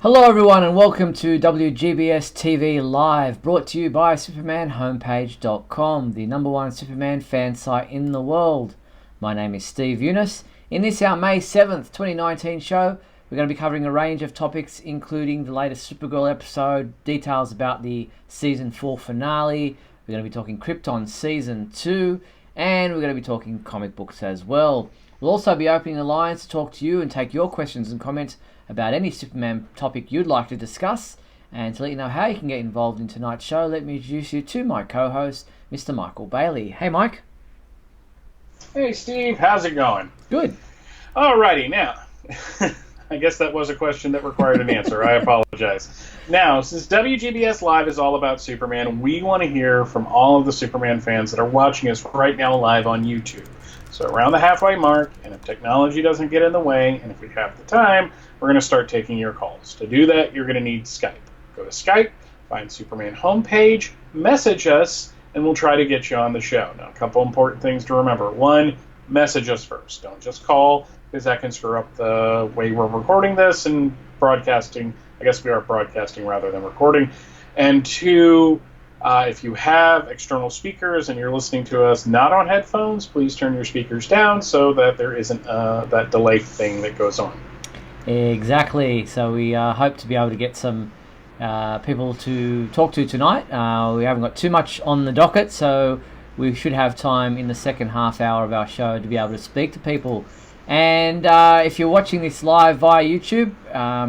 Hello everyone and welcome to WGBS TV Live, brought to you by SupermanHomepage.com, the #1 Superman fan site in the world. My name is Steve Eunice. In this our May 7th, 2019 show, we're going to be covering a range of topics including the latest Supergirl episode, details about the Season 4 finale, we're going to be talking Krypton Season 2, and we're going to be talking comic books as well. We'll also be opening the lines to talk to you and take your questions and comments about any Superman topic you'd like to discuss. And to let you know how you can get involved in tonight's show, let me introduce you to my co-host, Mr. Michael Bailey. Hey, Mike. Hey, Steve. How's it going? Good. Alrighty, now, I guess that was a question that required an answer. I apologize. Now, since WGBS Live is all about Superman, we want to hear from all of the Superman fans that are watching us right now live on YouTube. So around the halfway mark, and if technology doesn't get in the way, and if we have the time, we're going to start taking your calls. To do that, you're going to need Skype. Go to Skype, find Superman homepage, message us, and we'll try to get you on the show. Now, a couple important things to remember. One, message us first. Don't just call, because that can screw up the way we're recording this and broadcasting. I guess we are broadcasting rather than recording. And two, if you have external speakers and you're listening to us not on headphones, please turn your speakers down so that there isn't that delay thing that goes on. Exactly. So we hope to be able to get some people to talk to tonight. We haven't got too much on the docket, so we should have time in the second half hour of our show to be able to speak to people. And if you're watching this live via YouTube,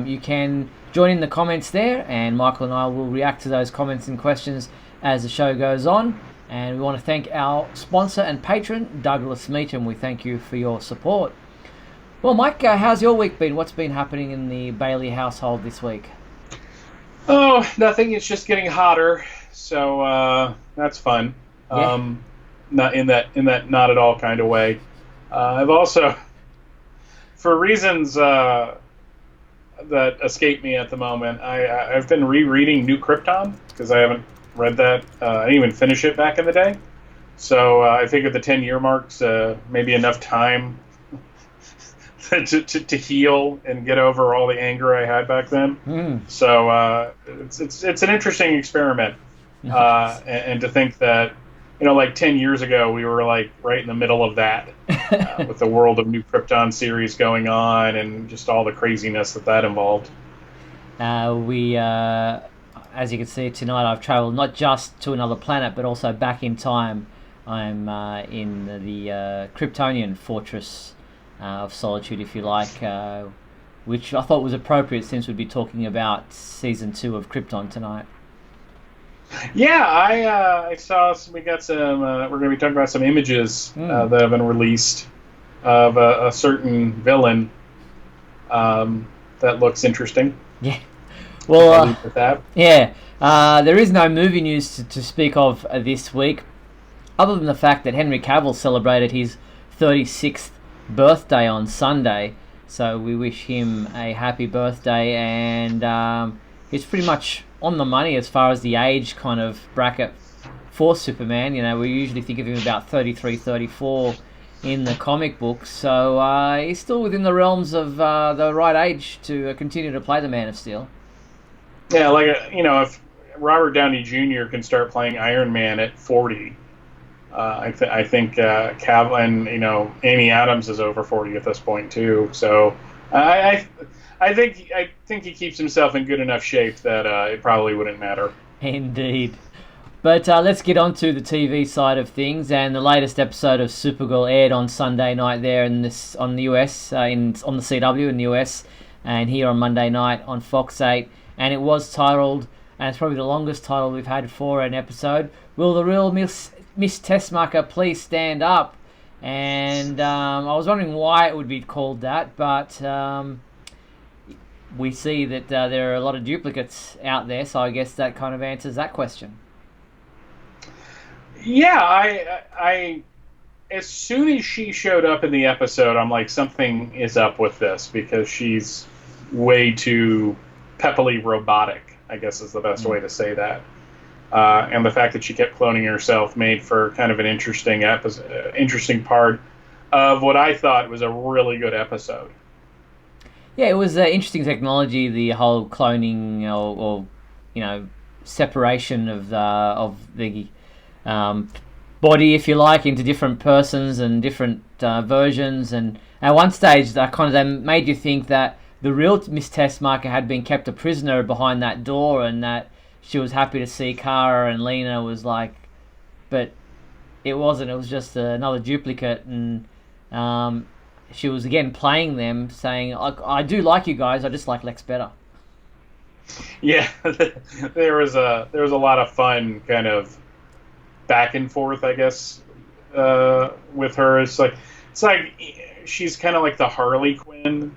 you can join in the comments there, and Michael and I will react to those comments and questions as the show goes on. And we want to thank our sponsor and patron, Douglas Meacham. We thank you for your support. Well, Mike, how's your week been? What's been happening in the Bailey household this week? Oh, nothing. It's just getting hotter, so that's fun. Yeah. Not in that not at all kind of way. I've also, for reasons that escape me at the moment, I've been rereading New Krypton because I haven't read that. I didn't even finish it back in the day. So I figured the 10-year mark's maybe enough time to heal and get over all the anger I had back then. So it's an interesting experiment. And to think that, like 10 years ago, we were like right in the middle of that with the World of New Krypton series going on and just all the craziness that involved. As you can see tonight, I've travelled not just to another planet, but also back in time. I'm in the Kryptonian fortress of solitude, if you like, which I thought was appropriate since we'd be talking about Season 2 of Krypton tonight. Yeah, I saw we got some. We're going to be talking about some images that have been released of a certain villain that looks interesting. Yeah. Well, there is no movie news to speak of this week, other than the fact that Henry Cavill celebrated his 36th birthday on Sunday. So we wish him a happy birthday, and he's pretty much on the money as far as the age kind of bracket for Superman. We usually think of him about 33, 34 in the comic books, so he's still within the realms of the right age to continue to play the Man of Steel. Yeah, if Robert Downey Jr. can start playing Iron Man at 40, I think Cavill and Amy Adams is over 40 at this point too. So I think he keeps himself in good enough shape that it probably wouldn't matter. Indeed. But let's get on to the TV side of things, and the latest episode of Supergirl aired on Sunday night there on the US, on the CW in the US, and here on Monday night on Fox 8, and it was titled, and it's probably the longest title we've had for an episode, "Will the Real Miss Tessmacher Please Stand Up?" And I was wondering why it would be called that, but we see that there are a lot of duplicates out there, so I guess that kind of answers that question. Yeah, I as soon as she showed up in the episode, I'm like, something is up with this, because she's way too peppily robotic, I guess is the best way to say that. And the fact that she kept cloning herself made for kind of an interesting part of what I thought was a really good episode. Yeah, it was interesting technology. The whole cloning or separation of the um, body, if you like, into different persons and different versions. And at one stage, they made you think that the real Miss Testmarker had been kept a prisoner behind that door, and that she was happy to see Kara, and Lena was like, but it wasn't. It was just another duplicate, and she was again playing them, saying, I do like you guys. I just like Lex better." Yeah, there was a lot of fun kind of back and forth, I guess, with her. It's like she's kind of like the Harley Quinn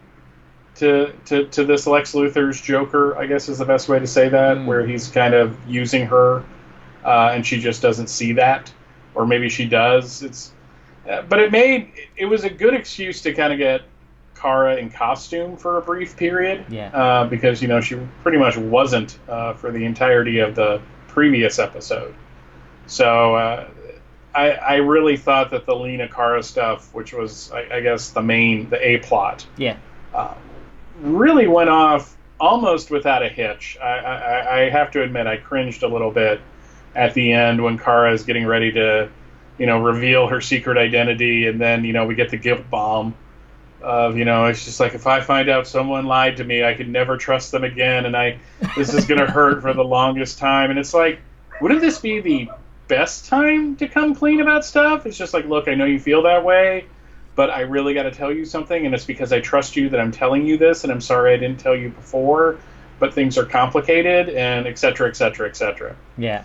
to this Lex Luthor's Joker, I guess is the best way to say that, where he's kind of using her, and she just doesn't see that, or maybe she does. But it was a good excuse to kind of get Kara in costume for a brief period, because she pretty much wasn't for the entirety of the previous episode. So I really thought that the Lena Kara stuff, which was I guess the A plot, really went off almost without a hitch. I have to admit, I cringed a little bit at the end when Kara is getting ready to reveal her secret identity, and then we get the guilt bomb of it's just like, if I find out someone lied to me, I can never trust them again, and this is gonna hurt for the longest time. And it's like, wouldn't this be the best time to come clean about stuff? It's just like, look, I know you feel that way, but I really got to tell you something, and it's because I trust you that I'm telling you this, and I'm sorry I didn't tell you before, but things are complicated, and et cetera, et cetera, et cetera. Yeah.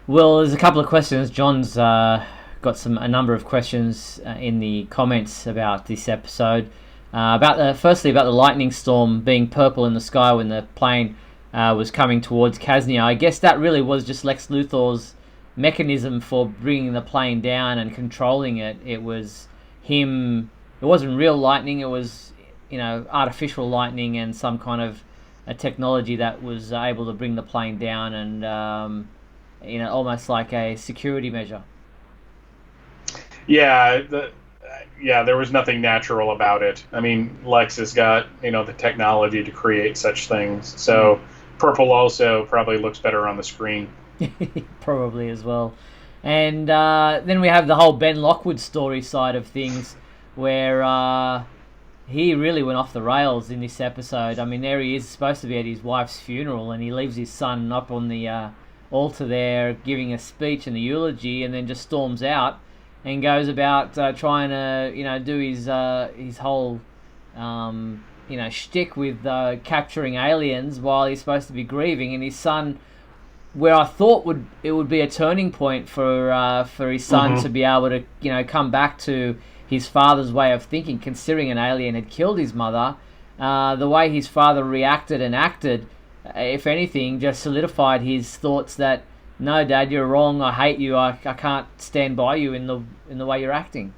Well, there's a couple of questions. John's got a number of questions in the comments about this episode. Firstly, about the lightning storm being purple in the sky when the plane was coming towards Kaznia. I guess that really was just Lex Luthor's mechanism for bringing the plane down and controlling it. It was him. It wasn't real lightning. It was artificial lightning and some kind of a technology that was able to bring the plane down, and almost like a security measure. Yeah, there was nothing natural about it. I mean, Lex has got the technology to create such things. So purple also probably looks better on the screen. Probably as well. And then we have the whole Ben Lockwood story side of things, where he really went off the rails in this episode. I mean, there he is, supposed to be at his wife's funeral, and he leaves his son up on the altar there giving a speech and a eulogy, and then just storms out and goes about trying to do his whole shtick with capturing aliens while he's supposed to be grieving. And his son, where I thought it would be a turning point for his son to be able to come back to his father's way of thinking, considering an alien had killed his mother, the way his father reacted and acted, if anything, just solidified his thoughts that, no, Dad, you're wrong. I hate you. I can't stand by you in the way you're acting.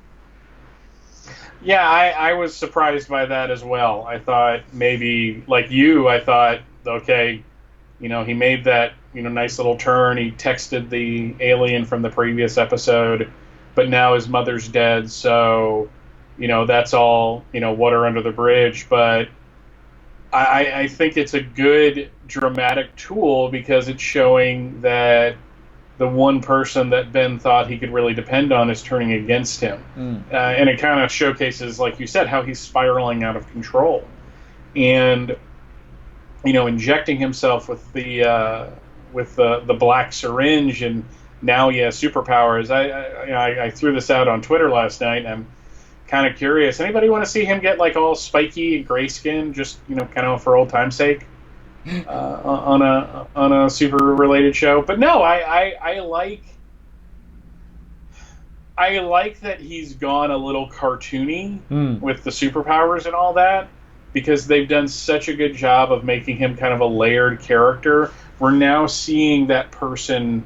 Yeah, I was surprised by that as well. I thought maybe, like you, I thought, okay, he made that nice little turn. He texted the alien from the previous episode, but now his mother's dead, so that's all water under the bridge. But I think it's a good dramatic tool because it's showing that the one person that Ben thought he could really depend on is turning against him. And it kind of showcases, like you said, how he's spiraling out of control. And, injecting himself with the black syringe, and now he has superpowers. I threw this out on Twitter last night, and I'm kind of curious. Anybody want to see him get like all spiky and gray skin, just kind of for old time's sake, on a super related show? But no, I like that he's gone a little cartoony with the superpowers and all that, because they've done such a good job of making him kind of a layered character. We're now seeing that person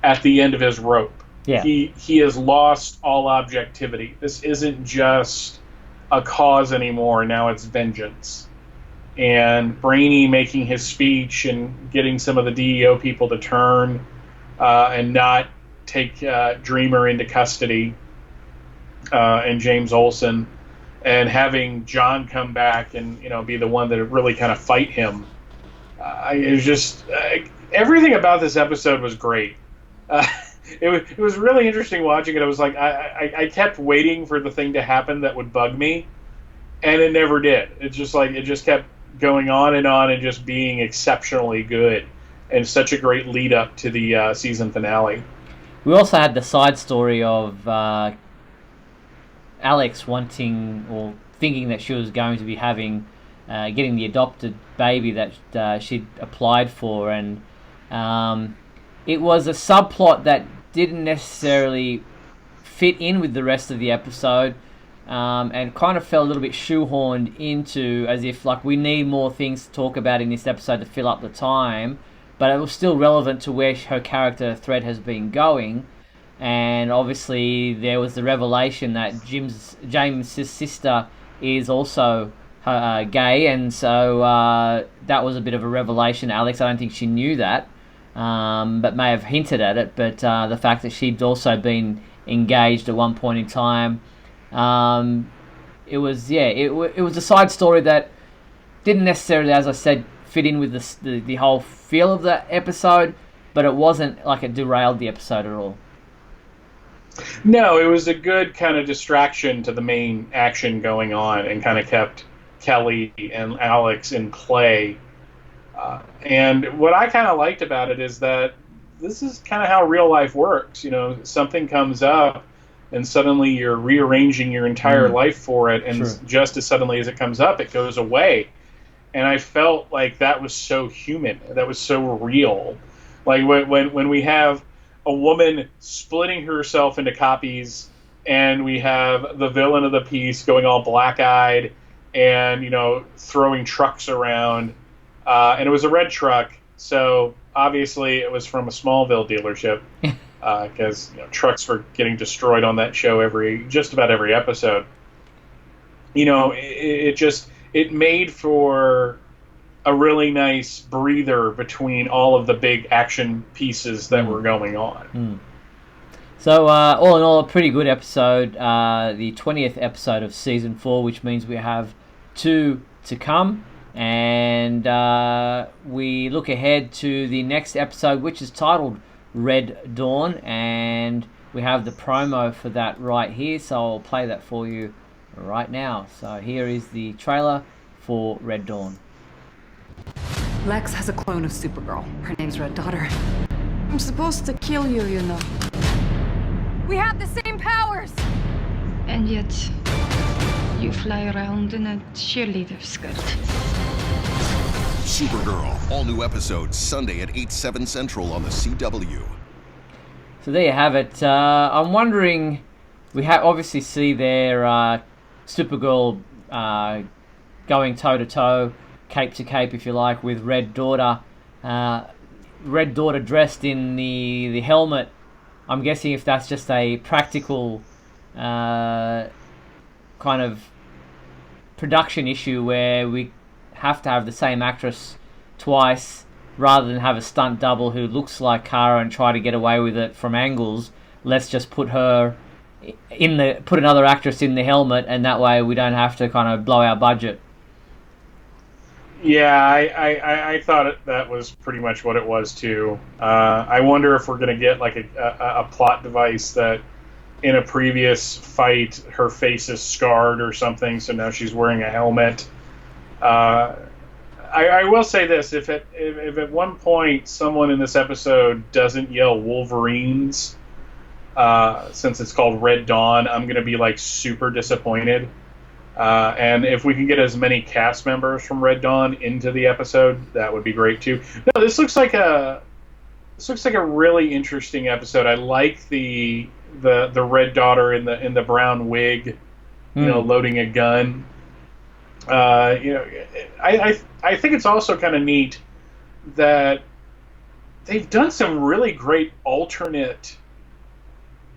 at the end of his rope. Yeah. He has lost all objectivity. This isn't just a cause anymore. Now it's vengeance. And Brainy making his speech and getting some of the DEO people to turn and not take Dreamer into custody, and James Olsen. and having John come back and be the one that really kind of fight him. It was just everything about this episode was great. It was really interesting watching it. I was like, I kept waiting for the thing to happen that would bug me, and it never did. It's just like it just kept going on and just being exceptionally good, and such a great lead up to the season finale. We also had the side story of Alex wanting or thinking that she was going to be getting the adopted baby that she'd applied for, and it was a subplot that didn't necessarily fit in with the rest of the episode, and kind of felt a little bit shoehorned into, as if like we need more things to talk about in this episode to fill up the time, but it was still relevant to where her character thread has been going. And obviously there was the revelation that James' sister is also gay, and so that was a bit of a revelation. Alex, I don't think she knew that, but may have hinted at it. But the fact that she'd also been engaged at one point in time, it was a side story that didn't necessarily, as I said, fit in with the whole feel of the episode, but it wasn't like it derailed the episode at all. No, it was a good kind of distraction to the main action going on, and kind of kept Kelly and Alex in play. And what I kind of liked about it is that this is kind of how real life works. Something comes up, and suddenly you're rearranging your entire life for it, and sure, just as suddenly as it comes up, it goes away. And I felt like that was so human. That was so real. Like when we have a woman splitting herself into copies, and we have the villain of the piece going all black-eyed and throwing trucks around, and it was a red truck, so obviously it was from a Smallville dealership, because trucks were getting destroyed on that show just about every episode. It made for a really nice breather between all of the big action pieces that were going on. So, all in all, a pretty good episode. The 20th episode of Season 4, which means we have 2 to come. And we look ahead to the next episode, which is titled Red Dawn. And we have the promo for that right here. So I'll play that for you right now. So here is the trailer for Red Dawn. Lex has a clone of Supergirl. Her name's Red Daughter. I'm supposed to kill you, you know. We have the same powers! And yet, you fly around in a cheerleader skirt. Supergirl, all new episodes, Sunday at 8/7 Central on the CW. So there you have it. I'm wondering, we obviously see there Supergirl going toe-to-toe, cape to cape, if you like, with Red Daughter. Red Daughter dressed in the helmet. I'm guessing if that's just a practical kind of production issue where we have to have the same actress twice rather than have a stunt double who looks like Kara and try to get away with it from angles. Let's just put another actress in the helmet, and that way we don't have to kind of blow our budget. Yeah, I thought that was pretty much what it was too. I wonder if we're going to get like a plot device that in a previous fight her face is scarred or something, so now she's wearing a helmet. I will say this: if at one point someone in this episode doesn't yell Wolverines, since it's called Red Dawn, I'm going to be like super disappointed. And if we can get as many cast members from Red Dawn into the episode, that would be great too. No, this looks like a really interesting episode. I like the Red Daughter in the brown wig, loading a gun. I think it's also kind of neat that they've done some really great alternate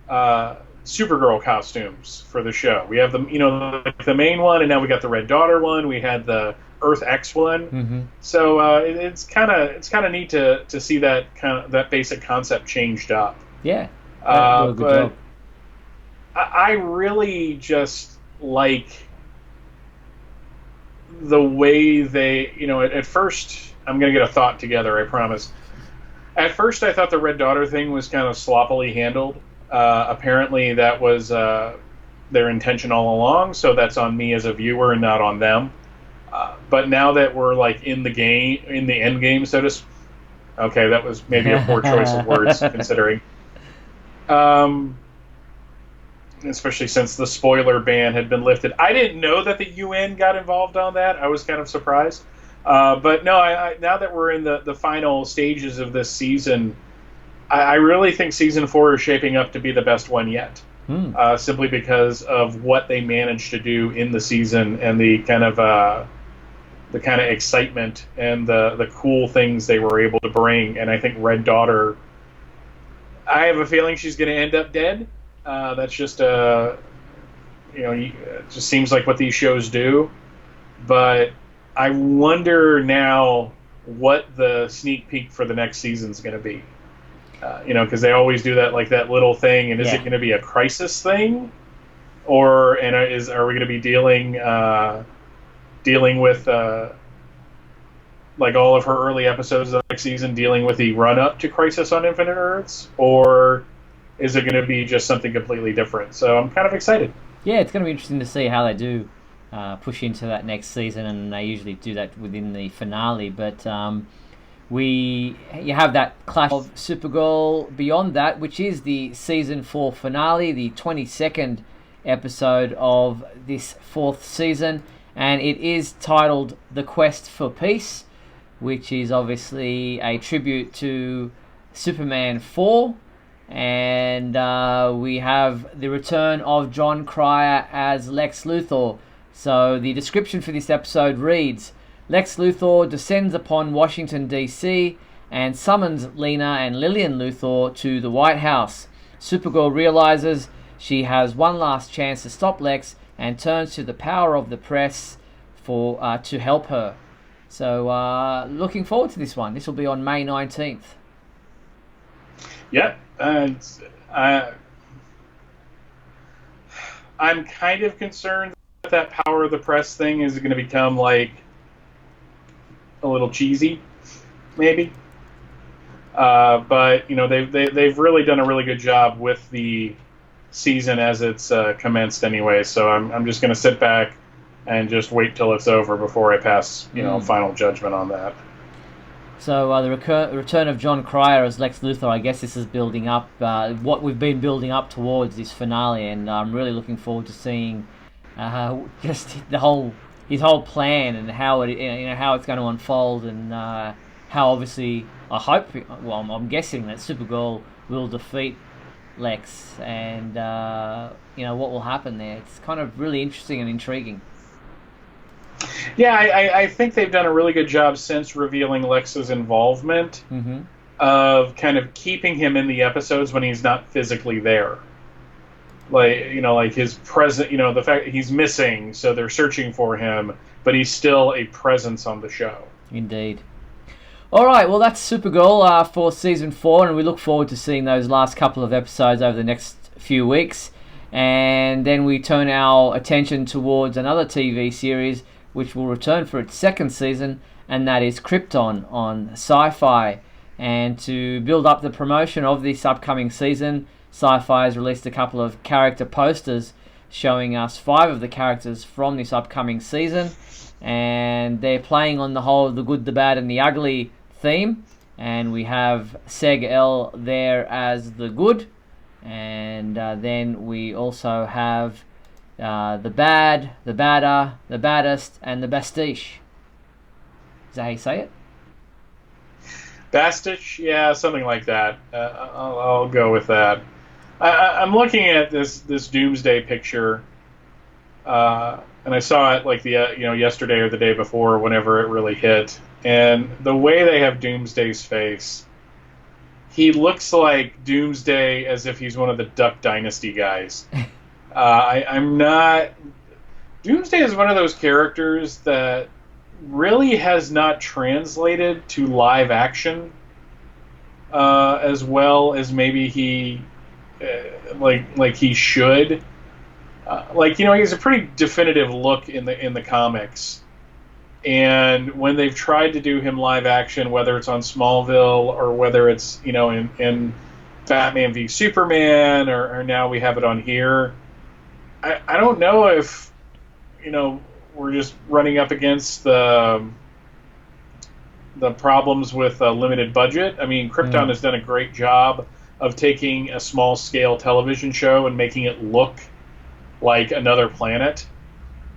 Supergirl costumes for the show. We have the main one, and now we got the Red Daughter one. We had the Earth X one. Mm-hmm. So it's kind of neat to see that basic concept changed up. Yeah, but I really just like the way they, at first, I'm going to get a thought together, I promise. At first, I thought the Red Daughter thing was kind of sloppily handled. Apparently, that was their intention all along, so that's on me as a viewer and not on them. But now that we're like in the end game, so to speak, okay, that was maybe a poor choice of words, considering. Especially since the spoiler ban had been lifted. I didn't know that the UN got involved on that. I was kind of surprised. But no, now that we're in the final stages of this season, I really think season 4 is shaping up to be the best one yet. Simply because of what they managed to do in the season and the kind of excitement and the cool things they were able to bring. And I think Red Daughter, I have a feeling she's going to end up dead. That's just it just seems like what these shows do. But I wonder now what the sneak peek for the next season is going to be. Because they always do that, like that little thing. And is it going to be a crisis thing, are we going to be dealing with like all of her early episodes of the next season dealing with the run up to Crisis on Infinite Earths, or is it going to be just something completely different? So I'm kind of excited. Yeah, it's going to be interesting to see how they do push into that next season, and they usually do that within the finale. But you have that clash of Supergirl beyond that, which is the season 4 finale, the 22nd episode of this 4th season, and it is titled The Quest for Peace, which is obviously a tribute to Superman 4. And we have the return of John Cryer as Lex Luthor. So the description for this episode reads, Lex Luthor descends upon Washington, D.C. and summons Lena and Lillian Luthor to the White House. Supergirl realizes she has one last chance to stop Lex and turns to the power of the press to help her. So looking forward to this one. This will be on May 19th. Yeah. I'm kind of concerned that power of the press thing is going to become like a little cheesy, maybe. But they've really done a really good job with the season as it's commenced anyway. So I'm just going to sit back and just wait till it's over before I pass final judgment on that. So the return of John Cryer as Lex Luthor, I guess this is building up what we've been building up towards this finale, and I'm really looking forward to seeing just his whole plan and how how it's going to unfold, and how obviously I'm guessing that Supergirl will defeat Lex, and what will happen there. It's kind of really interesting and intriguing. Yeah, I think they've done a really good job since revealing Lex's involvement of kind of keeping him in the episodes when he's not physically there. Like his present, the fact that he's missing, so they're searching for him, but he's still a presence on the show. Indeed. All right, well, that's Supergirl for Season 4, and we look forward to seeing those last couple of episodes over the next few weeks. And then we turn our attention towards another TV series which will return for its 2nd season, and that is Krypton on Sci-Fi. And to build up the promotion of this upcoming season, Sci-Fi has released a couple of character posters showing us 5 of the characters from this upcoming season, and they're playing on the whole the good, the bad, and the ugly theme. And we have Seg L there as the good, and then we also have the bad, the badder, the baddest, and the bastiche. Is that how you say it? Bastiche? Yeah, something like that. I'll go with that. I'm looking at this Doomsday picture, and I saw it like yesterday or the day before, whenever it really hit. And the way they have Doomsday's face, he looks like Doomsday as if he's one of the Duck Dynasty guys. I'm not... Doomsday is one of those characters that really has not translated to live action as well as maybe he like he should. He has a pretty definitive look in the comics, And when they've tried to do him live action, whether it's on Smallville or whether it's, in Batman v Superman, or now we have it on here, I don't know if, we're just running up against the problems with a limited budget. I mean, Krypton has done a great job of taking a small-scale television show and making it look like another planet.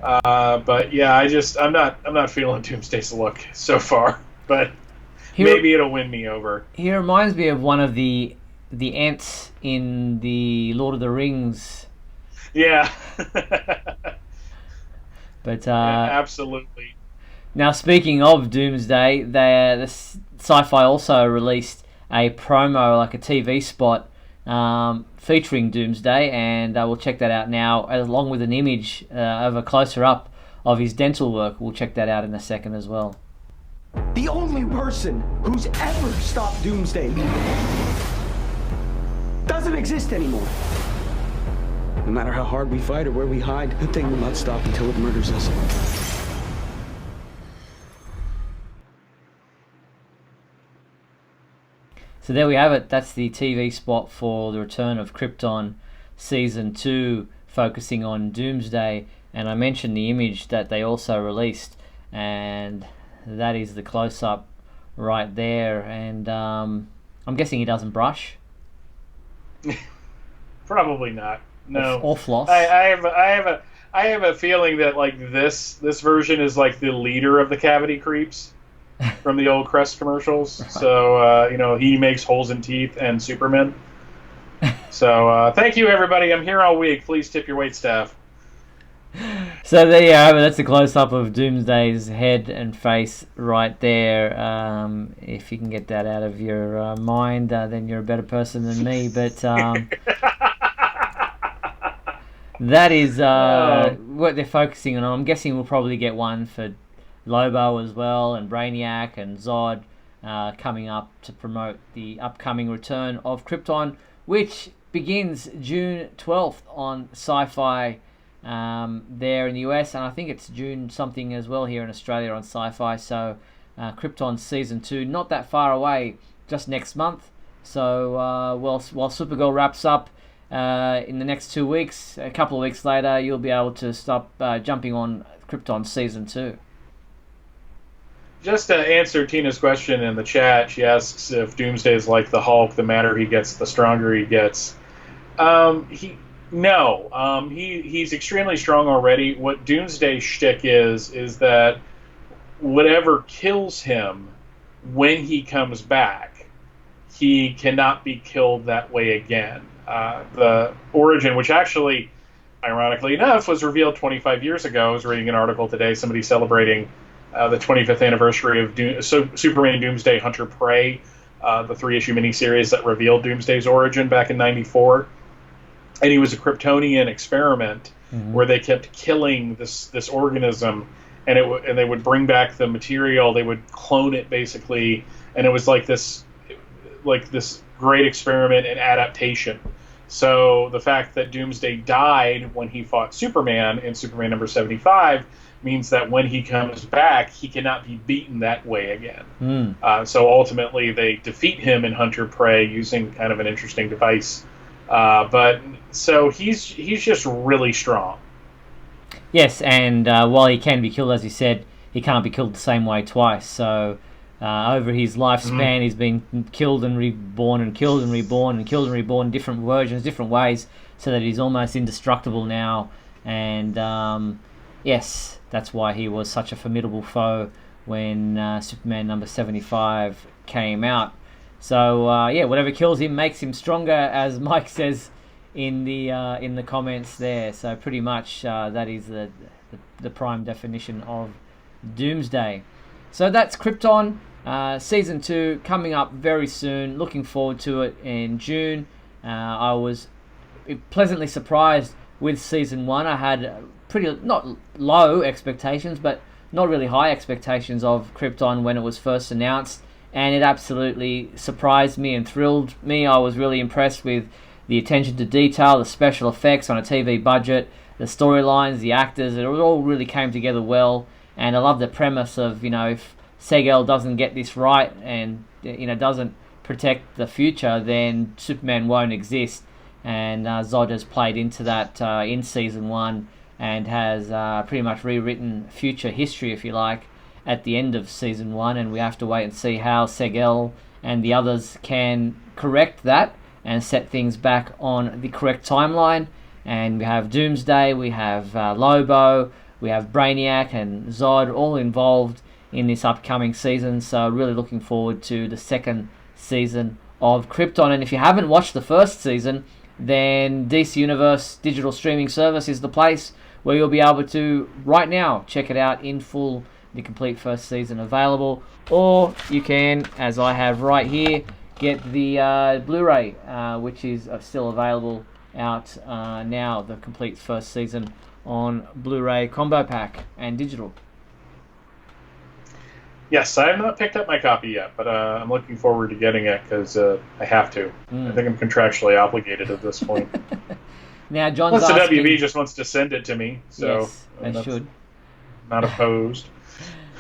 But yeah, I'm not feeling Doomsday's look so far. But maybe it'll win me over. He reminds me of one of the ants in the Lord of the Rings. Yeah. But yeah, absolutely. Now, speaking of Doomsday, the Sci-Fi also released a promo, like a TV spot, featuring Doomsday, and we'll check that out now, along with an image of a closer up of his dental work. We'll check that out in a second as well. The only person who's ever stopped Doomsday doesn't exist anymore. No matter how hard we fight or where we hide, the thing will not stop until it murders us. So there we have it. That's the TV spot for the return of Krypton Season 2, focusing on Doomsday. And I mentioned the image that they also released, and that is the close-up right there. And I'm guessing he doesn't brush. Probably not. No. Or floss. I have a feeling that like this version is like the leader of the cavity creeps from the old Crest commercials. So he makes holes in teeth and Superman. So thank you, everybody. I'm here all week. Please tip your waitstaff. So there you have it. That's a close-up of Doomsday's head and face right there. If you can get that out of your mind, then you're a better person than me. But that is what they're focusing on. I'm guessing we'll probably get one for Lobo as well, and Brainiac and Zod coming up to promote the upcoming return of Krypton, which begins June 12th on Sci-Fi there in the US, and I think it's June something as well here in Australia on Sci-Fi. So Krypton Season 2, not that far away, just next month. So while Supergirl wraps up in the next 2 weeks, a couple of weeks later, you'll be able to stop jumping on Krypton Season 2. Just to answer Tina's question in the chat, she asks if Doomsday is like the Hulk. The madder he gets, the stronger he gets. He's extremely strong already. What Doomsday's shtick is that whatever kills him when he comes back, he cannot be killed that way again. The origin, which actually, ironically enough, was revealed 25 years ago. I was reading an article today, somebody celebrating the 25th anniversary of Superman Doomsday Hunter Prey, the 3-issue miniseries that revealed Doomsday's origin back in '94. And he was a Kryptonian experiment where they kept killing this organism, and they would bring back the material. They would clone it basically, and it was like this great experiment in adaptation. So the fact that Doomsday died when he fought Superman in Superman number 75 means that when he comes back, he cannot be beaten that way again. So ultimately, they defeat him in Hunter Prey using kind of an interesting device. But so he's just really strong. Yes, and while he can be killed, as you said, he can't be killed the same way twice. So over his lifespan, he's been killed and reborn, and killed and reborn, and killed and reborn, different versions, different ways, so that he's almost indestructible now. And yes, that's why he was such a formidable foe when Superman number 75 came out. So whatever kills him makes him stronger, as Mike says in the comments there. So pretty much that is the prime definition of Doomsday. So that's Krypton Season 2 coming up very soon. Looking forward to it in June. I was pleasantly surprised with Season 1. I had pretty, not low expectations, but not really high expectations of Krypton when it was first announced. And it absolutely surprised me and thrilled me. I was really impressed with the attention to detail, the special effects on a TV budget, the storylines, the actors. It all really came together well. And I love the premise of, if Segel doesn't get this right and, doesn't protect the future, then Superman won't exist. And Zod has played into that in Season 1 and has pretty much rewritten future history, if you like, at the end of Season 1. And we have to wait and see how Segel and the others can correct that and set things back on the correct timeline. And we have Doomsday, we have Lobo, we have Brainiac and Zod all involved in this upcoming season. So really looking forward to the second season of Krypton. And if you haven't watched the first season, then DC Universe digital streaming service is the place where you'll be able to, right now, check it out in full, the complete first season available. Or you can, as I have right here, get the Blu-ray, which is still available out now, the complete first season on Blu-ray combo pack and digital. Yes, I have not picked up my copy yet, but I'm looking forward to getting it because I have to. I think I'm contractually obligated at this point. Now, John's Unless the asking, WB just wants to send it to me, so yes, they should. Not opposed.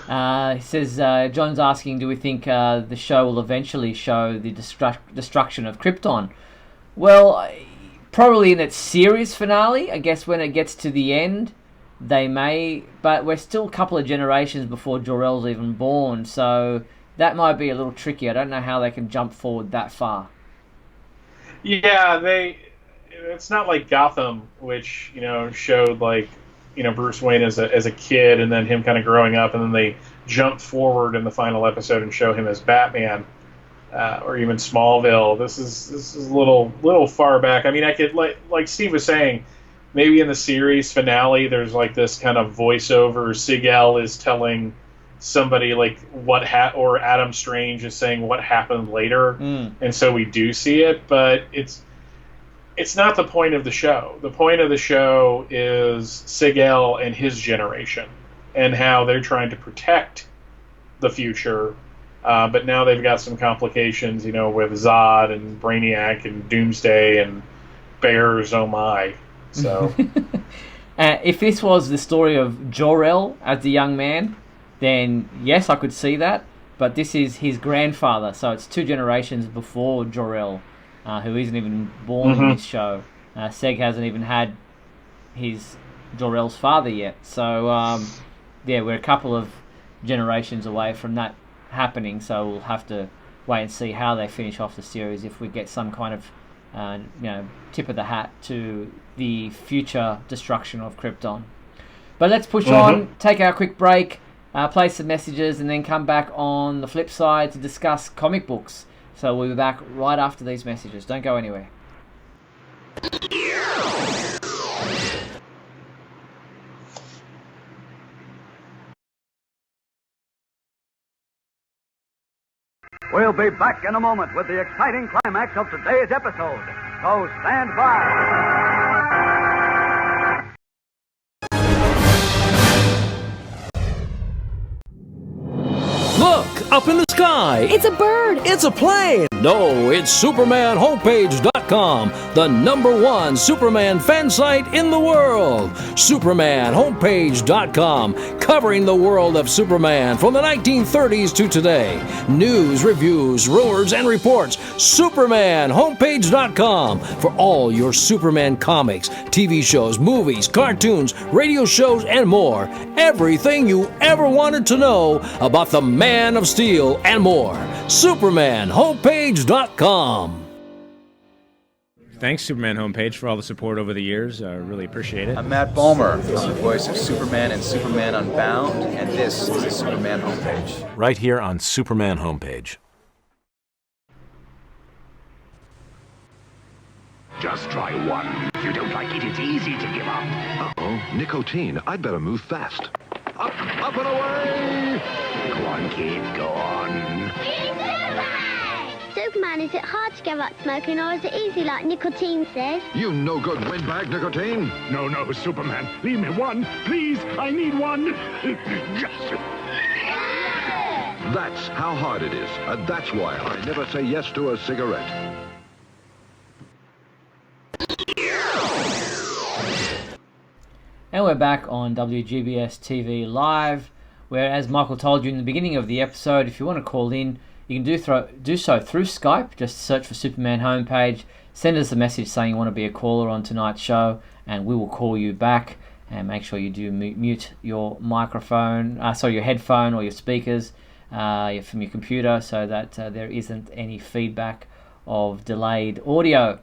He says, John's asking, do we think the show will eventually show the destruction of Krypton? Well, probably in its series finale. I guess when it gets to the end, they may, but we're still a couple of generations before Jor-El's even born, so that might be a little tricky. I don't know how they can jump forward that far. Yeah, it's not like Gotham, which, showed Bruce Wayne as a kid and then him kind of growing up, and then they jump forward in the final episode and show him as Batman, or even Smallville. This is a little far back. I mean, I could, like Steve was saying, maybe in the series finale, there's this kind of voiceover. Sigel is telling somebody or Adam Strange is saying what happened later, and so we do see it. But it's not the point of the show. The point of the show is Sigel and his generation and how they're trying to protect the future. But now they've got some complications, with Zod and Brainiac and Doomsday and Bears. Oh my! So, if this was the story of Jor-El as a young man, then yes, I could see that. But this is his grandfather, so it's 2 generations before Jor-El, who isn't even born in this show. Seg hasn't even had his Jor-El's father yet. So, we're a couple of generations away from that happening. So we'll have to wait and see how they finish off the series, if we get some kind of tip of the hat to the future destruction of Krypton. But let's push on, take our quick break, play some messages, and then come back on the flip side to discuss comic books. So we'll be back right after these messages. Don't go anywhere. We'll be back in a moment with the exciting climax of today's episode. So stand by. Look, up in the sky. It's a bird. It's a plane. No, it's SupermanHomepage.com, the #1 Superman fan site in the world. SupermanHomepage.com, covering the world of Superman from the 1930s to today. News, reviews, rumors, and reports. SupermanHomepage.com for all your Superman comics, TV shows, movies, cartoons, radio shows, and more. Everything you ever wanted to know about the Man of Steel and more. SupermanHomepage.com. Thanks, Superman Homepage, for all the support over the years. I really appreciate it. I'm Matt Bomer. I'm the voice of Superman and Superman Unbound, and this is the Superman Homepage. Right here on Superman Homepage. Just try one. If you don't like it, it's easy to give up. Uh-oh, nicotine. I'd better move fast. Up and away! Go on, kid, go on. Superman, is it hard to give up smoking, or is it easy like nicotine says? You no good windbag, nicotine. No, Superman. Leave me one. Please, I need one. Just... That's how hard it is. And that's why I never say yes to a cigarette. And we're back on WGBS TV Live. where, as Michael told you in the beginning of the episode, if you want to call in, you can do so through Skype. Just search for Superman Homepage, send us a message saying you want to be a caller on tonight's show, and we will call you back. And make sure you do mute your microphone, your headphone or your speakers from your computer, so that there isn't any feedback of delayed audio.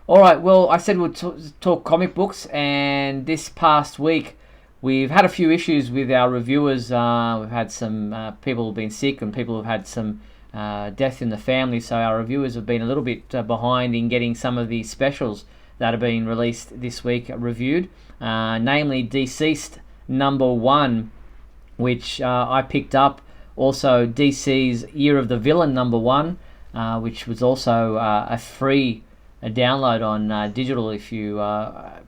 All right, well, I said we'll talk comic books, and this past week we've had a few issues with our reviewers. We've had some people who've been sick, and people who've had some death in the family, so our reviewers have been a little bit behind in getting some of the specials that have been released this week reviewed, namely Deceased #1, which I picked up. Also DC's Year of the Villain #1, which was also a free download on digital if you are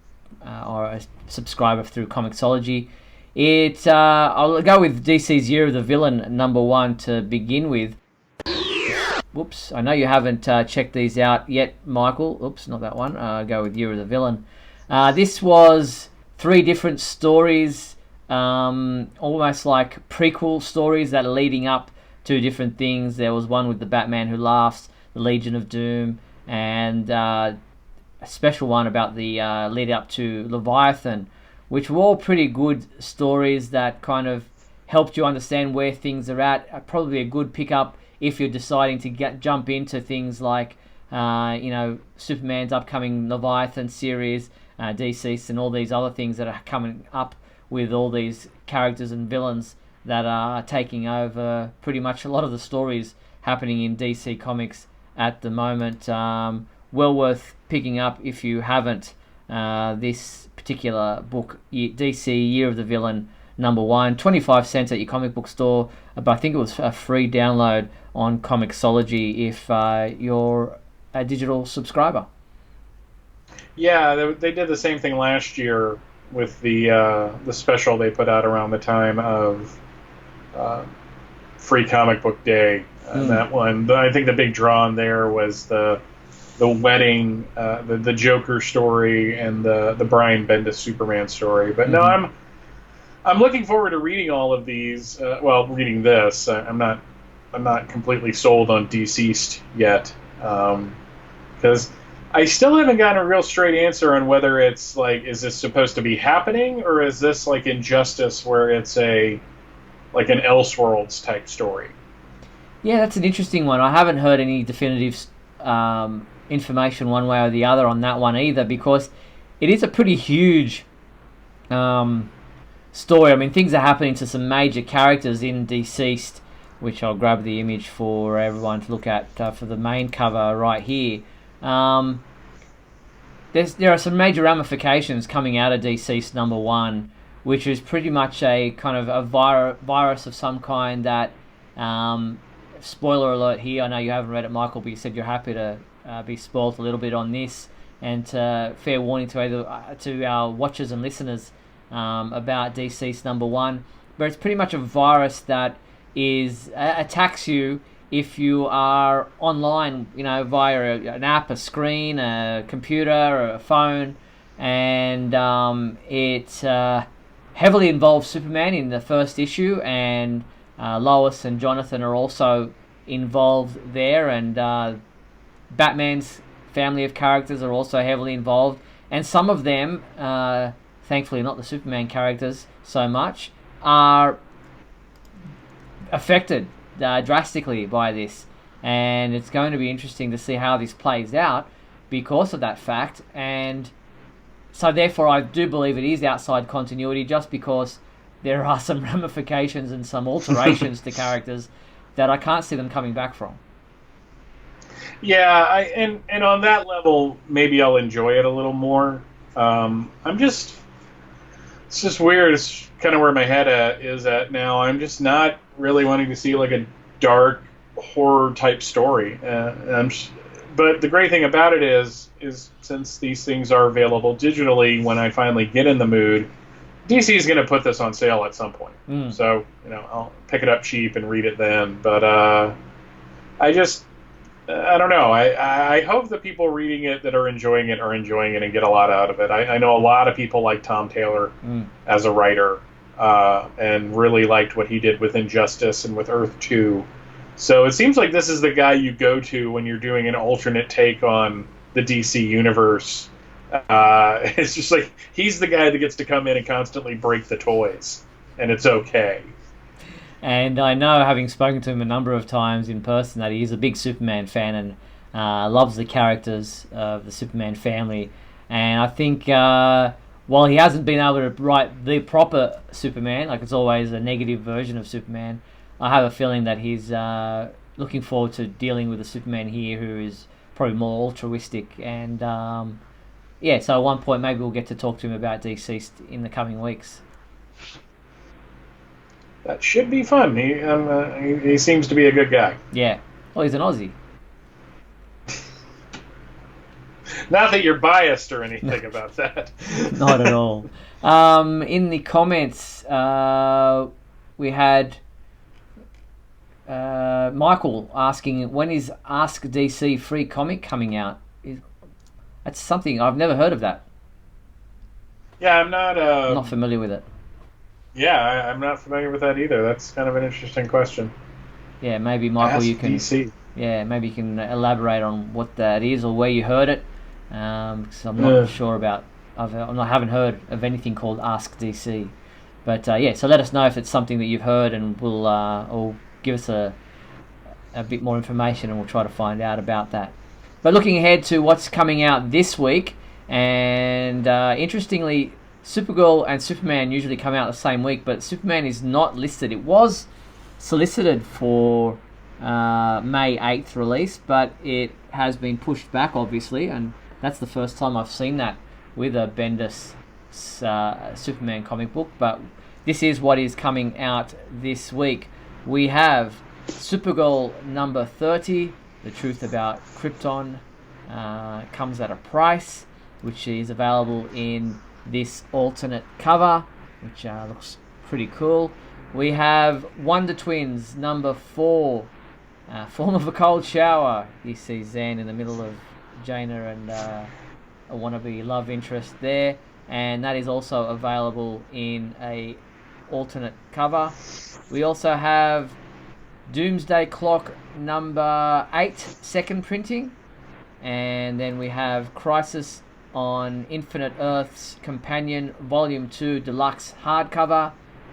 a subscriber through Comixology. I'll go with DC's Year of the Villain #1 to begin with. Whoops, I know you haven't checked these out yet, Michael. Oops, not that one. Go with Year of the Villain. This was 3 different stories, almost like prequel stories that are leading up to different things. There was one with the Batman Who Laughs, the Legion of Doom, and a special one about the lead up to Leviathan, which were all pretty good stories that kind of helped you understand where things are at. Probably a good pickup if you're deciding to jump into things like Superman's upcoming Leviathan series, Deceased, and all these other things that are coming up with all these characters and villains that are taking over pretty much a lot of the stories happening in DC Comics at the moment. Well worth picking up if you haven't. This particular book, DC Year of the Villain #1, 25 cents at your comic book store, but I think it was a free download on Comixology if you're a digital subscriber. Yeah, they did the same thing last year with the special they put out around the time of Free Comic Book Day. That one, I think the big draw on there was the wedding, the Joker story, and the Brian Bendis Superman story. But no, I'm looking forward to reading all of these. Reading this, I'm not completely sold on Deceased yet, because I still haven't gotten a real straight answer on whether it's like, is this supposed to be happening, or is this like Injustice, where it's an Elseworlds type story? Yeah, that's an interesting one. I haven't heard any definitive information one way or the other on that one either, because it is a pretty huge story. I mean, things are happening to some major characters in Deceased, which I'll grab the image for everyone to look at for the main cover right here. There are some major ramifications coming out of Deceased #1, which is pretty much a kind of a virus of some kind that, spoiler alert here, I know you haven't read it, Michael, but you said you're happy to be spoiled a little bit on this, and fair warning to our watchers and listeners about Deceased #1, but it's pretty much a virus that attacks you if you are online, via an app, a screen, a computer, or a phone, and it heavily involves Superman in the first issue, and Lois and Jonathan are also involved there, and Batman's family of characters are also heavily involved, and some of them, thankfully not the Superman characters so much, are affected drastically by this, and it's going to be interesting to see how this plays out because of that fact. And so therefore I do believe it is outside continuity, just because there are some ramifications and some alterations to characters that I can't see them coming back from. Yeah, and on that level, maybe I'll enjoy it a little more. It's just weird. It's kind of where my head is at now. I'm just not really wanting to see like a dark horror type story. But the great thing about it is since these things are available digitally, when I finally get in the mood, DC is going to put this on sale at some point. So I'll pick it up cheap and read it then. But I don't know. I hope the people reading it that are enjoying it and get a lot out of it. I know a lot of people like Tom Taylor as a writer, and really liked what he did with Injustice and with Earth 2. So it seems like this is the guy you go to when you're doing an alternate take on the DC universe. It's just like he's the guy that gets to come in and constantly break the toys, and it's okay. And I know, having spoken to him a number of times in person, that he is a big Superman fan and loves the characters of the Superman family. And I think while he hasn't been able to write the proper Superman, like it's always a negative version of Superman, I have a feeling that he's looking forward to dealing with a Superman here who is probably more altruistic. And so at one point maybe we'll get to talk to him about Deceased in the coming weeks. That should be fun. He seems to be a good guy. Yeah. Well, he's an Aussie. Not that you're biased or anything about that. Not at all. In the comments, we had Michael asking, when is Ask DC free comic coming out? That's something I've never heard of that. Yeah, I'm not familiar with it. Yeah, I'm not familiar with that either. That's kind of an interesting question. Yeah, maybe Michael, Ask you can. DC. Yeah, maybe you can elaborate on what that is or where you heard it. Because I'm not sure about. I haven't heard of anything called Ask DC. But so let us know if it's something that you've heard, and we'll or give us a bit more information, and we'll try to find out about that. But looking ahead to what's coming out this week, and interestingly, Supergirl and Superman usually come out the same week, but Superman is not listed. It was solicited for May 8th release, but it has been pushed back, obviously, and that's the first time I've seen that with a Bendis Superman comic book. But this is what is coming out this week. We have Supergirl number 30, The Truth About Krypton, comes at a price, which is available in this alternate cover, which looks pretty cool. We have Wonder Twins number 4, Form of a Cold Shower. You see Zan in the middle of Jaina and a wannabe love interest there, and that is also available in a alternate cover. We also have Doomsday Clock number 8, second printing, and then we have Crisis on Infinite Earths Companion Volume 2 Deluxe hardcover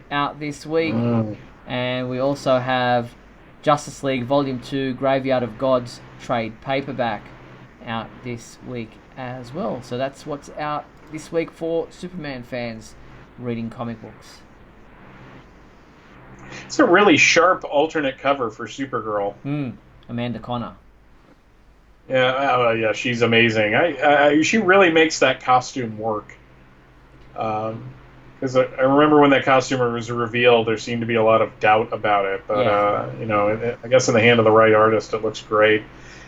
out this week. And we also have Justice League Volume 2 Graveyard of Gods trade paperback out this week as well. So that's what's out this week for Superman fans reading comic books. It's a really sharp alternate cover for Supergirl. Amanda Connor. Yeah, she's amazing. She really makes that costume work. Because I remember when that costume was revealed, there seemed to be a lot of doubt about it. But I guess in the hand of the right artist, it looks great.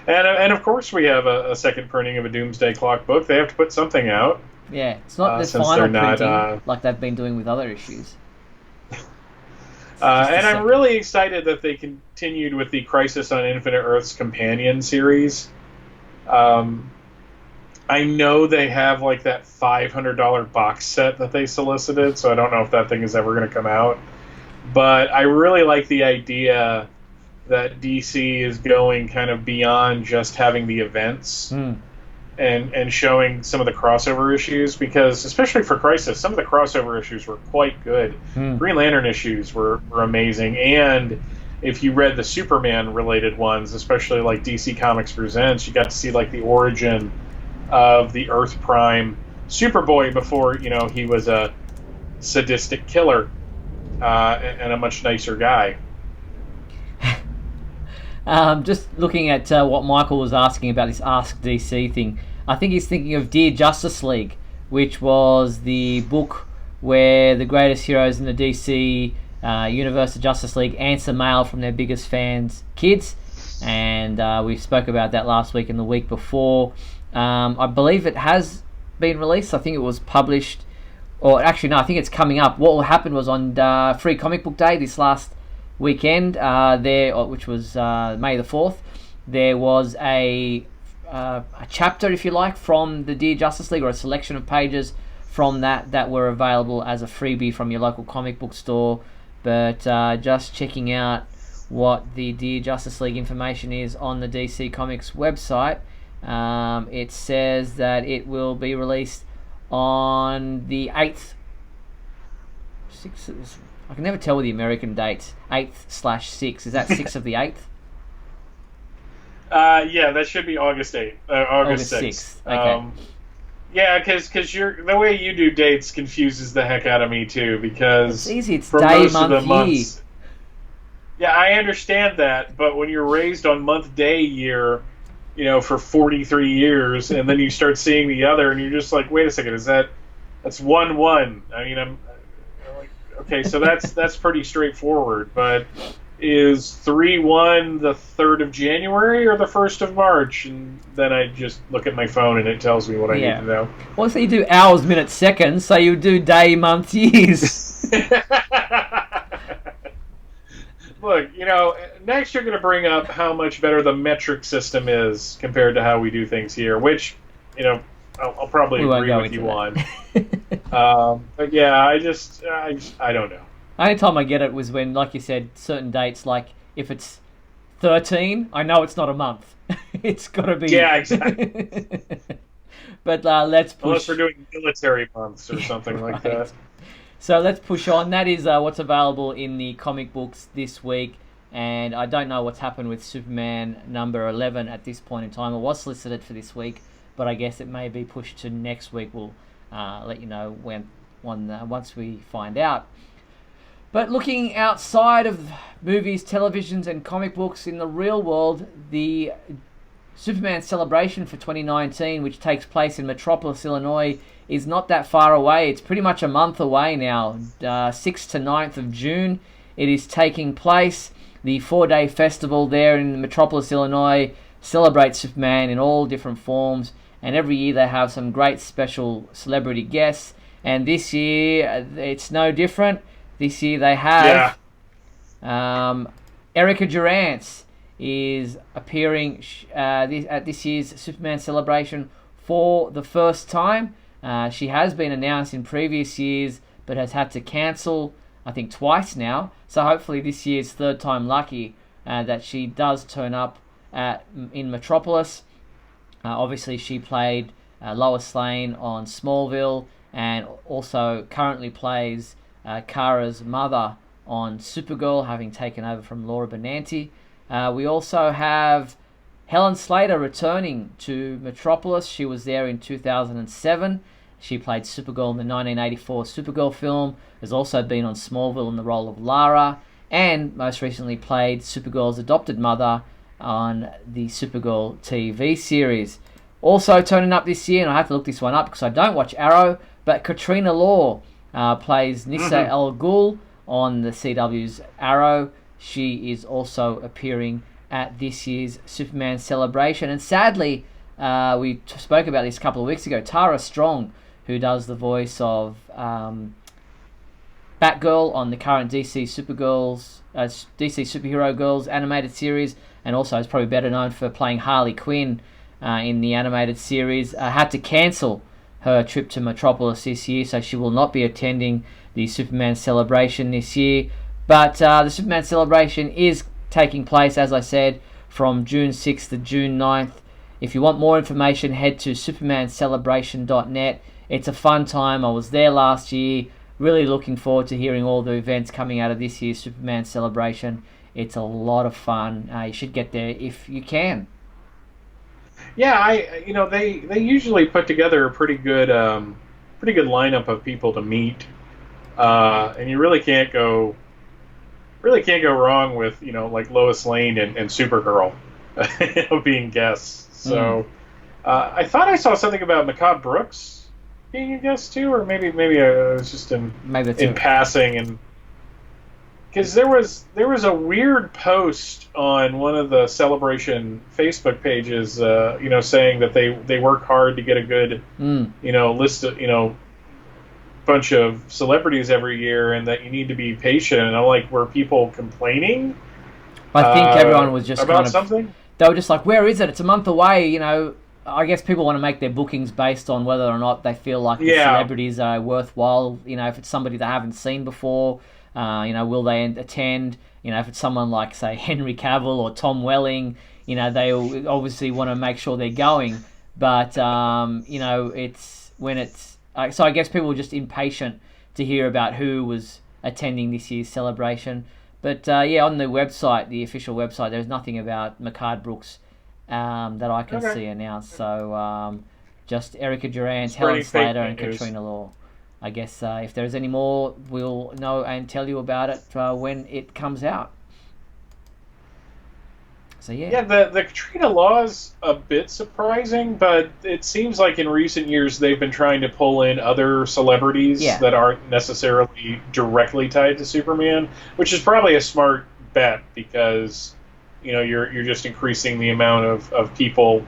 And of course, we have a second printing of a Doomsday Clock book. They have to put something out. Yeah, it's not the final printing like they've been doing with other issues. And I'm really excited that they continued with the Crisis on Infinite Earths companion series. I know they have like that $500 box set that they solicited, so I don't know if that thing is ever going to come out. But I really like the idea that DC is going kind of beyond just having the events and showing some of the crossover issues, because especially for Crisis, some of the crossover issues were quite good. Green Lantern issues were amazing, and if you read the Superman related ones, especially like DC Comics Presents, you got to see like the origin of the Earth Prime Superboy before, he was a sadistic killer and a much nicer guy. Just looking at what Michael was asking about this Ask DC thing, I think he's thinking of Dear Justice League, which was the book where the greatest heroes in the DC universe of Justice League answer mail from their biggest fans, kids, and we spoke about that last week and the week before. I believe it has been released. I think it was published, or actually no, I think it's coming up. What happened was on Free Comic Book Day this last weekend, which was May the 4th, there was a chapter, if you like, from the Dear Justice League, or a selection of pages from that were available as a freebie from your local comic book store. But just checking out what the Dear Justice League information is on the DC Comics website, it says that it will be released on the 8th. I can never tell with the American dates. 8th/6. Is that 6th of the 8th? Yeah, that should be August 8th. August 6th. Okay. Yeah, because the way you do dates confuses the heck out of me too. Because it's easy. It's for day, most month, of the months, year. yeah, I understand that. But when you're raised on month, day, year, for 43 years, and then you start seeing the other, and you're just like, wait a second, that's 1/1? I mean, I'm like, okay, so that's pretty straightforward. But is 3/1 the 3rd of January or the 1st of March? And then I just look at my phone and it tells me what I need to know. Well, so you do hours, minutes, seconds, so you do day, month, years. Look, next you're going to bring up how much better the metric system is compared to how we do things here, which, I'll probably agree with you on. But yeah, I don't know. The only time I get it was when, like you said, certain dates, like if it's 13, I know it's not a month. It's got to be... Yeah, exactly. But let's push... Unless we're doing military months or something like that. So let's push on. That is what's available in the comic books this week. And I don't know what's happened with Superman number 11 at this point in time. It was solicited for this week, but I guess it may be pushed to next week. We'll let you know once we find out. But looking outside of movies, televisions, and comic books in the real world, the Superman celebration for 2019, which takes place in Metropolis, Illinois, is not that far away. It's pretty much a month away now. 6th to 9th of June, it is taking place. The 4-day festival there in Metropolis, Illinois, celebrates Superman in all different forms. And every year they have some great special celebrity guests. And this year, it's no different. This year they have Erica Durance is appearing at this year's Superman celebration for the first time. She has been announced in previous years, but has had to cancel, I think, twice now. So hopefully this year's third time lucky that she does turn up in Metropolis. Obviously, she played Lois Lane on Smallville, and also currently plays Kara's mother on Supergirl, having taken over from Laura Benanti. We also have Helen Slater returning to Metropolis. She was there in 2007. She played Supergirl in the 1984 Supergirl film, has also been on Smallville in the role of Lara, and most recently played Supergirl's adopted mother on the Supergirl TV series. Also turning up this year, and I have to look this one up because I don't watch Arrow, but Katrina Law plays Nissa Al Ghul on the CW's Arrow. She is also appearing at this year's Superman celebration. And sadly, we spoke about this a couple of weeks ago, Tara Strong, who does the voice of Batgirl on the current DC Superhero Girls animated series, and also is probably better known for playing Harley Quinn in the animated series, had to cancel her trip to Metropolis this year, so she will not be attending the Superman celebration this year. But the Superman celebration is taking place, as I said, from June 6th to June 9th. If you want more information, head to supermancelebration.net. It's a fun time. I was there last year. Really looking forward to hearing all the events coming out of this year's Superman celebration. It's a lot of fun. You should get there if you can. Yeah, they usually put together a pretty good lineup of people to meet, and you really can't go wrong with like Lois Lane and Supergirl being guests. So I thought I saw something about Macabre Brooks being a guest too, or maybe I was just in passing, and because there was a weird post on one of the celebration Facebook pages, saying that they work hard to get a good list of bunch of celebrities every year, and that you need to be patient. And I'm like, were people complaining? I think everyone was just about something. They were just like, where is it? It's a month away. I guess people want to make their bookings based on whether or not they feel like the celebrities are worthwhile. You know, if it's somebody they haven't seen before, you know, will they attend? You know, if it's someone like, say, Henry Cavill or Tom Welling, you know, they obviously want to make sure they're going. But, you know, it's when it's... So I guess people are just impatient to hear about who was attending this year's celebration. But, yeah, on the website, the official website, there's nothing about Mehcad Brooks that I can see announced. So just Erica Durant, Helen Slater, and Katrina Law. I guess if there's any more, we'll know and tell you about it when it comes out. So yeah, the Katrina Law is a bit surprising, but it seems like in recent years they've been trying to pull in other celebrities that aren't necessarily directly tied to Superman, which is probably a smart bet because you know you're just increasing the amount of people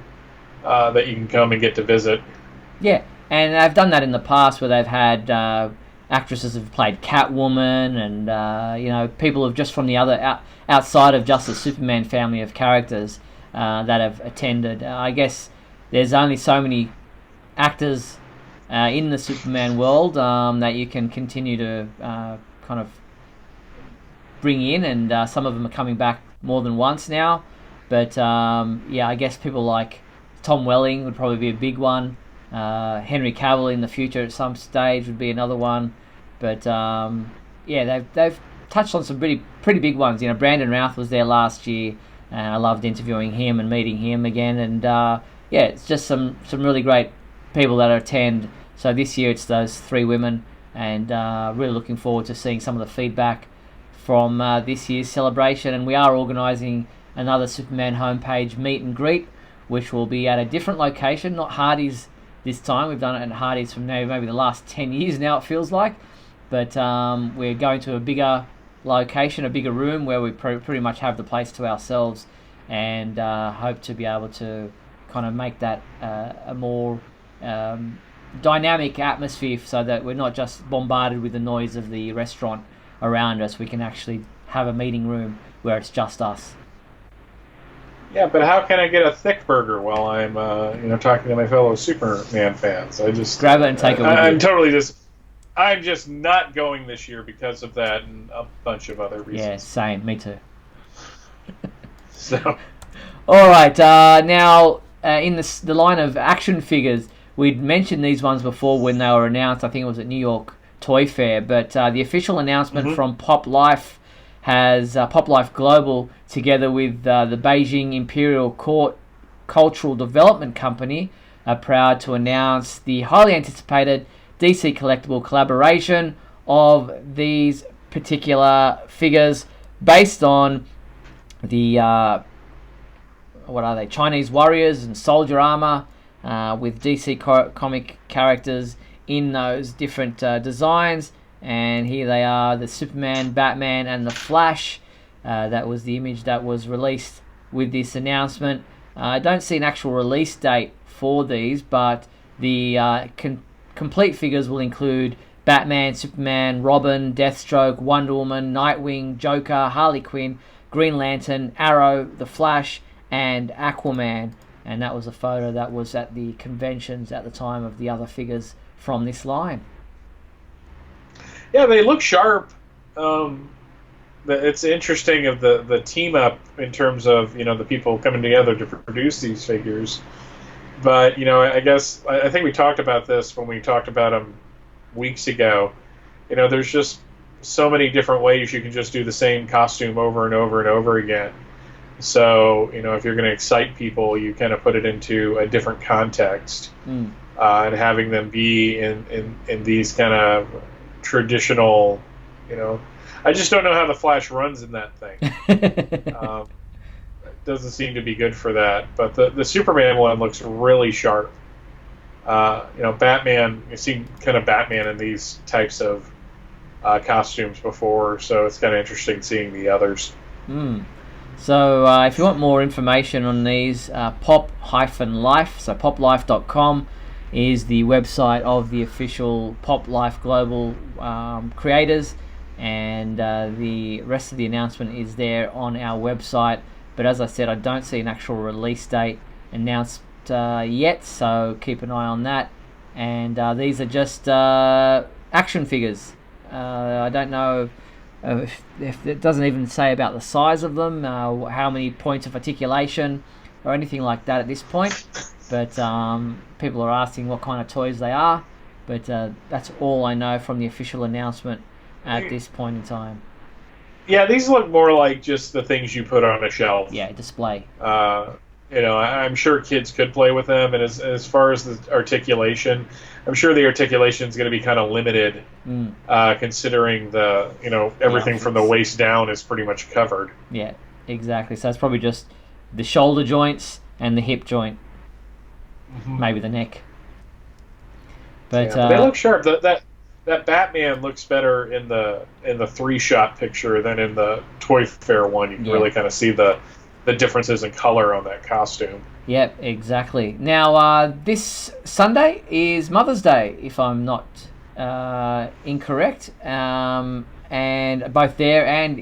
that you can come and get to visit. Yeah. And they've done that in the past where they've had actresses who've played Catwoman and, you know, people who've just from the other, outside of just the Superman family of characters that have attended. I guess there's only so many actors in the Superman world that you can continue to kind of bring in, and some of them are coming back more than once now. But, yeah, I guess people like Tom Welling would probably be a big one. Henry Cavill in the future at some stage would be another one, but yeah, they've touched on some pretty big ones. You know, Brandon Routh was there last year, and I loved interviewing him and meeting him again. And yeah, it's just some really great people that attend. So this year it's those 3 women, and really looking forward to seeing some of the feedback from this year's celebration. And we are organising another Superman homepage meet and greet, which will be at a different location, not Hardy's. This time we've done it at Hardy's from now maybe the last 10 years now, it feels like, but we're going to a bigger location, a bigger room where we pretty much have the place to ourselves, and hope to be able to kind of make that a more dynamic atmosphere so that we're not just bombarded with the noise of the restaurant around us. We can actually have a meeting room where it's just us. Yeah, but how can I get a thick burger while I'm, you know, talking to my fellow Superman fans? I just grab it and take it with you. I'm just not going this year because of that and a bunch of other reasons. Yeah, same. Me too. So, all right. Now, in the line of action figures, we'd mentioned these ones before when they were announced. I think it was at New York Toy Fair, but the official announcement from Pop Life has Pop Life Global, together with the Beijing Imperial Court Cultural Development Company, are proud to announce the highly anticipated DC collectible collaboration of these particular figures based on the Chinese warriors and soldier armor, with DC comic characters in those different designs. And here they are, the Superman, Batman, and the Flash. That was the image that was released with this announcement. I don't see an actual release date for these, but the complete figures will include Batman, Superman, Robin, Deathstroke, Wonder Woman, Nightwing, Joker, Harley Quinn, Green Lantern, Arrow, the Flash, and Aquaman. And that was a photo that was at the conventions at the time of the other figures from this line. Yeah, they look sharp. It's interesting of the team up in terms of, you know, the people coming together to produce these figures. But, you know, I guess I think we talked about this when we talked about them weeks ago. You know, there's just so many different ways you can just do the same costume over and over and over again. So, you know, if you're going to excite people, you kind of put it into a different context, and having them be in these kind of traditional, you know, I just don't know how the Flash runs in that thing. It doesn't seem to be good for that. But the Superman one looks really sharp. You know, Batman, you've seen kind of Batman in these types of costumes before, so it's kind of interesting seeing the others. So if you want more information on these, pop-life, so poplife.com is the website of the official Pop Life Global creators, and the rest of the announcement is there on our website. But as I said, I don't see an actual release date announced yet, so keep an eye on that. And these are just action figures. I don't know if it doesn't even say about the size of them, how many points of articulation or anything like that at this point. But people are asking what kind of toys they are. But that's all I know from the official announcement at this point in time. Yeah, these look more like just the things you put on a shelf. Yeah, display. I'm sure kids could play with them, and as far as the articulation, I'm sure the articulation is going to be kind of limited, considering everything from the waist down is pretty much covered. Yeah, exactly. So it's probably just the shoulder joints and the hip joint, maybe the neck. But they look sharp. That Batman looks better in the 3-shot picture than in the Toy Fair one. You can really kind of see the differences in color on that costume. Yep, exactly. Now, this Sunday is Mother's Day, if I'm not incorrect. And both there and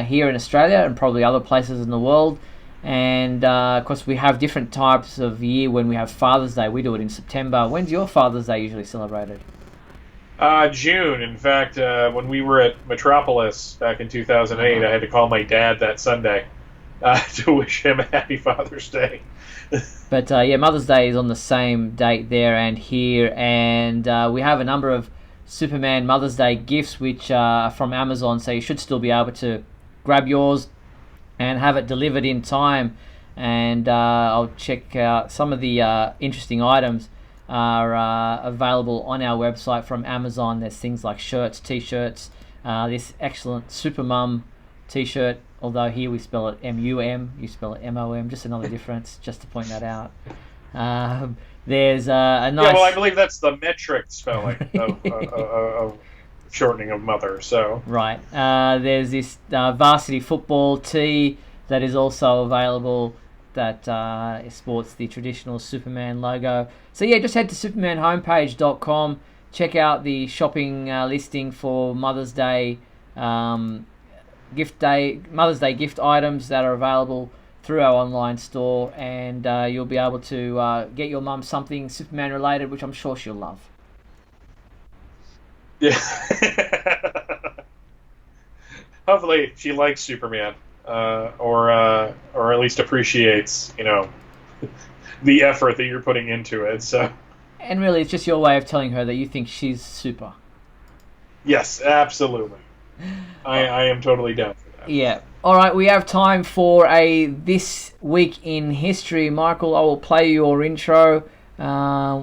here in Australia and probably other places in the world. And, of course, we have different types of year when we have Father's Day. We do it in September. When's your Father's Day usually celebrated? June. In fact, when we were at Metropolis back in 2008, I had to call my dad that Sunday to wish him a happy Father's Day. But Mother's Day is on the same date there and here, and we have a number of Superman Mother's Day gifts which are from Amazon, so you should still be able to grab yours and have it delivered in time. And I'll check out some of the interesting items are available on our website from Amazon. There's things like shirts, t-shirts, this excellent Supermum t-shirt, although here we spell it M-U-M, you spell it M-O-M, just another difference, just to point that out. There's a nice... Yeah, well, I believe that's the metric spelling of shortening of mother, so... Right. There's this varsity football tee that is also available that sports the traditional Superman logo. So yeah, just head to supermanhomepage.com, check out the shopping listing for Mother's Day Mother's Day gift items that are available through our online store, and you'll be able to get your mum something Superman related, which I'm sure she'll love. Yeah. Hopefully she likes Superman, or at least appreciates, the effort that you're putting into it. So. And really, it's just your way of telling her that you think she's super. Yes, absolutely. I am totally down for that. Yeah. All right, we have time for a This Week in History. Michael, I will play your intro,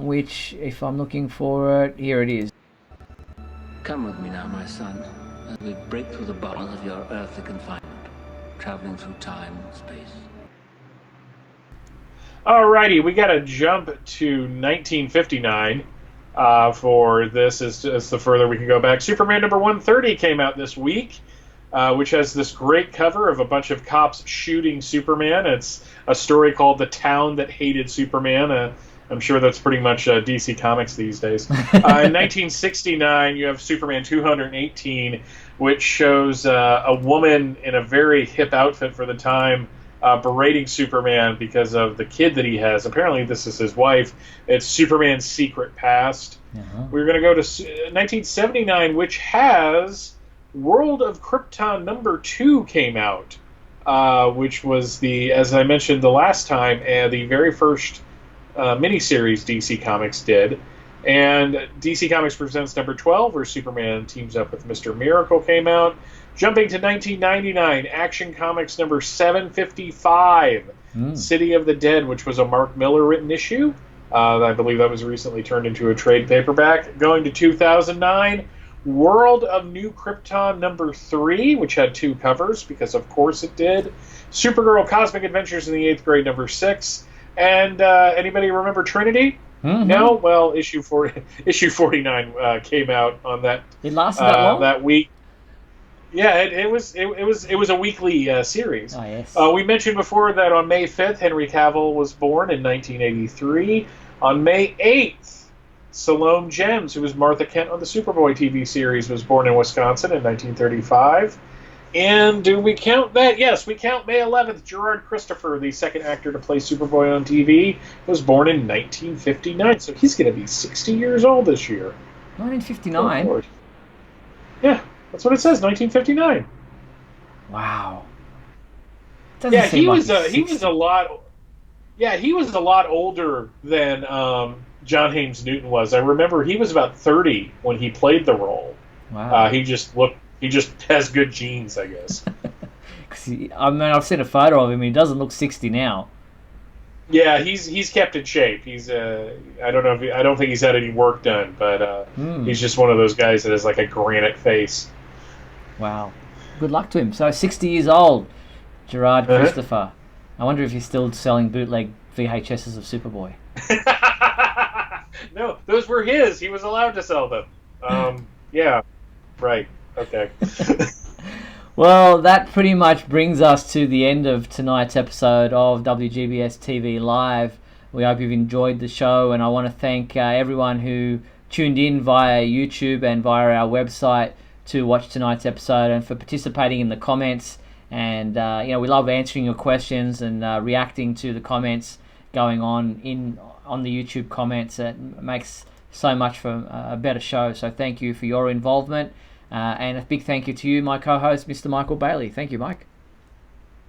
which, if I'm looking for it, here it is. Come with me now, my son, as we break through the bonds of your earthly confinement, traveling through time and space. Alrighty, we got to jump to 1959 for this, as the further we can go back. Superman number 130 came out this week, which has this great cover of a bunch of cops shooting Superman. It's a story called The Town That Hated Superman. I'm sure that's pretty much DC Comics these days. In 1969, you have Superman 218, which shows a woman in a very hip outfit for the time berating Superman because of the kid that he has. Apparently, this is his wife. It's Superman's secret past. We're going to go to 1979, which has World of Krypton number 2 came out, which was as I mentioned the last time, the very first miniseries DC Comics did. And DC Comics presents number 12, where Superman teams up with Mr. Miracle, came out. Jumping to 1999, Action Comics number 755, City of the Dead, which was a Mark Miller written issue. I believe that was recently turned into a trade paperback. Going to 2009, World of New Krypton number 3, which had 2 covers, because of course it did. Supergirl Cosmic Adventures in the 8th Grade number 6. And anybody remember Trinity? No? Well, issue 49 came out on that. It lasted that long? That week. Yeah, it was a weekly series. Oh, yes. We mentioned before that on May 5th, Henry Cavill was born in 1983. On May 8th, Salome Jens, who was Martha Kent on the Superboy TV series, was born in Wisconsin in 1935. And do we count that? Yes, we count May 11th. Gerard Christopher, the second actor to play Superboy on TV, was born in 1959, so he's going to be 60 years old this year. 1959? Oh, yeah, that's what it says, 1959. Wow. Yeah, he was a lot. Yeah, he was a lot older than John Haymes Newton was. I remember he was about 30 when he played the role. Wow. He just has good genes, I guess. I've seen a photo of him. He doesn't look 60 now. Yeah, he's kept in shape. He's I don't think he's had any work done, but he's just one of those guys that has like a granite face. Wow. Good luck to him. So 60 years old, Gerard Christopher. I wonder if he's still selling bootleg VHSs of Superboy. No, those were his. He was allowed to sell them. Yeah, right. Okay. Well, that pretty much brings us to the end of tonight's episode of WGBS TV Live. We hope you've enjoyed the show, and I want to thank everyone who tuned in via YouTube and via our website to watch tonight's episode, and for participating in the comments. And we love answering your questions and reacting to the comments going on the YouTube comments. It makes so much for a better show. So thank you for your involvement. And a big thank you to you, my co-host, Mr. Michael Bailey. Thank you, Mike.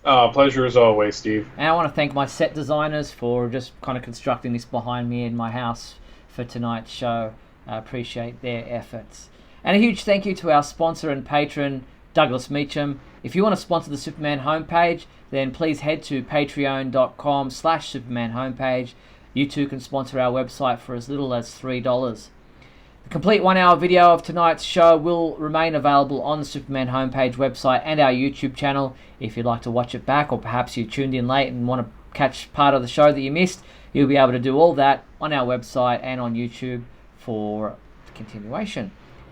Pleasure as always, Steve. And I want to thank my set designers for just kind of constructing this behind me in my house for tonight's show. I appreciate their efforts. And a huge thank you to our sponsor and patron, Douglas Meacham. If you want to sponsor the Superman homepage, then please head to patreon.com/Superman homepage. You too can sponsor our website for as little as $3. The complete 1 hour video of tonight's show will remain available on the Superman homepage website and our YouTube channel. If you'd like to watch it back, or perhaps you tuned in late and want to catch part of the show that you missed, you'll be able to do all that on our website and on YouTube for the continuation.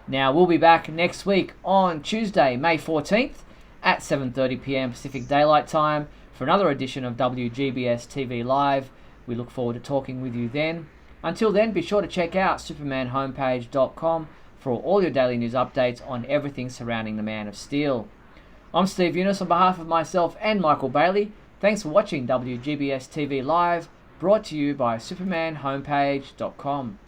Now, we'll be back next week on Tuesday, May 14th at 7:30 p.m. Pacific Daylight Time for another edition of WGBS TV Live. We look forward to talking with you then. Until then, be sure to check out supermanhomepage.com for all your daily news updates on everything surrounding the Man of Steel. I'm Steve Eunice on behalf of myself and Michael Bailey. Thanks for watching WGBS TV Live, brought to you by supermanhomepage.com.